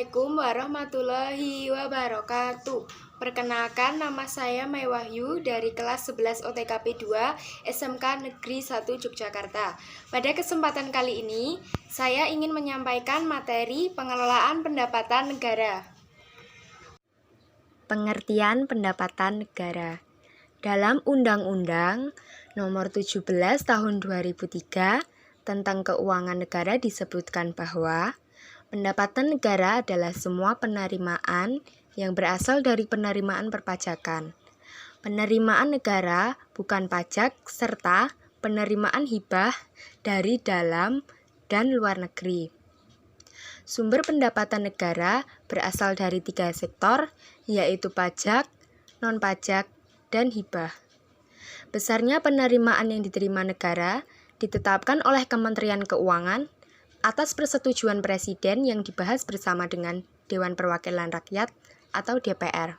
Assalamualaikum warahmatullahi wabarakatuh. Perkenalkan, nama saya Mai Wahyu dari kelas 11 OTKP 2 SMK Negeri 1 Yogyakarta. Pada kesempatan kali ini, saya ingin menyampaikan materi pengelolaan pendapatan negara. Pengertian pendapatan negara. Dalam Undang-Undang Nomor 17 Tahun 2003 tentang Keuangan Negara disebutkan bahwa pendapatan negara adalah semua penerimaan yang berasal dari penerimaan perpajakan. Penerimaan negara bukan pajak serta penerimaan hibah dari dalam dan luar negeri. Sumber pendapatan negara berasal dari 3 sektor, yaitu pajak, non-pajak, dan hibah. Besarnya penerimaan yang diterima negara ditetapkan oleh Kementerian Keuangan atas persetujuan Presiden yang dibahas bersama dengan Dewan Perwakilan Rakyat atau DPR.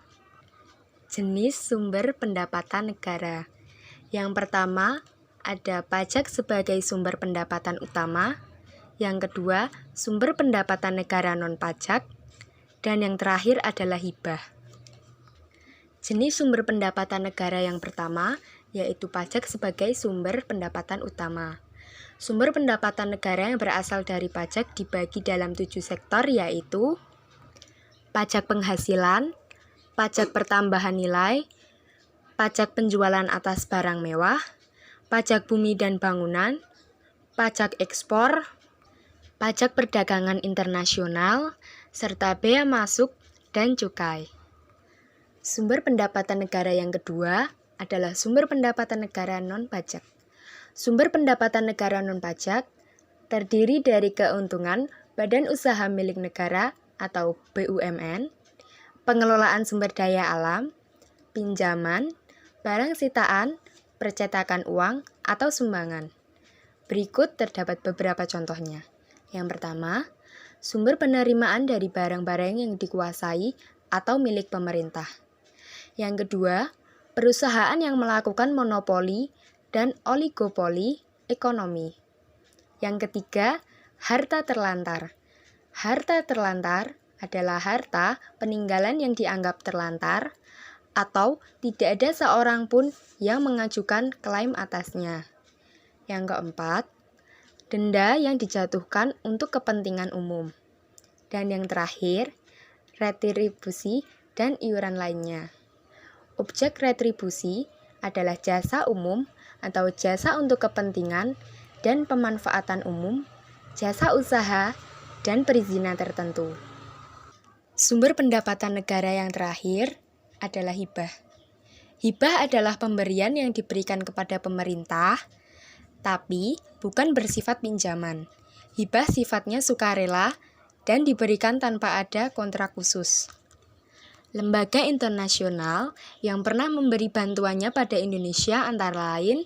Jenis sumber pendapatan negara. Yang pertama, ada pajak sebagai sumber pendapatan utama. Yang kedua, sumber pendapatan negara non-pajak. Dan yang terakhir adalah hibah. Jenis sumber pendapatan negara yang pertama, yaitu pajak sebagai sumber pendapatan utama. Sumber pendapatan negara yang berasal dari pajak dibagi dalam 7 sektor, yaitu pajak penghasilan, pajak pertambahan nilai, pajak penjualan atas barang mewah, pajak bumi dan bangunan, pajak ekspor, pajak perdagangan internasional, serta bea masuk dan cukai. Sumber pendapatan negara yang kedua adalah sumber pendapatan negara non-pajak. Sumber pendapatan negara non-pajak terdiri dari keuntungan badan usaha milik negara atau BUMN, pengelolaan sumber daya alam, pinjaman, barang sitaan, percetakan uang, atau sumbangan. Berikut terdapat beberapa contohnya. Yang pertama, sumber penerimaan dari barang-barang yang dikuasai atau milik pemerintah. Yang kedua, perusahaan yang melakukan monopoli dan oligopoli ekonomi. Yang ketiga, harta terlantar. Harta terlantar adalah harta peninggalan yang dianggap terlantar atau tidak ada seorang pun yang mengajukan klaim atasnya. Yang keempat, denda yang dijatuhkan untuk kepentingan umum. Dan yang terakhir, retribusi dan iuran lainnya. Objek retribusi adalah jasa umum atau jasa untuk kepentingan dan pemanfaatan umum, jasa usaha, dan perizinan tertentu. Sumber pendapatan negara yang terakhir adalah hibah. Hibah adalah pemberian yang diberikan kepada pemerintah, tapi bukan bersifat pinjaman. Hibah sifatnya sukarela dan diberikan tanpa ada kontrak khusus. Lembaga internasional yang pernah memberi bantuannya pada Indonesia antara lain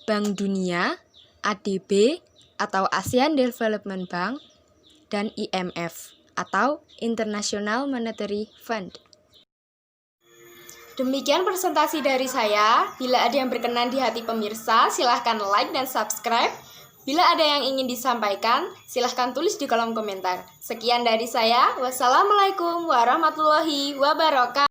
Bank Dunia, ADB atau ASEAN Development Bank, dan IMF atau International Monetary Fund. Demikian presentasi dari saya. Bila ada yang berkenan di hati pemirsa, silahkan like dan subscribe. Bila ada yang ingin disampaikan, silahkan tulis di kolom komentar. Sekian dari saya. Wassalamualaikum warahmatullahi wabarakatuh.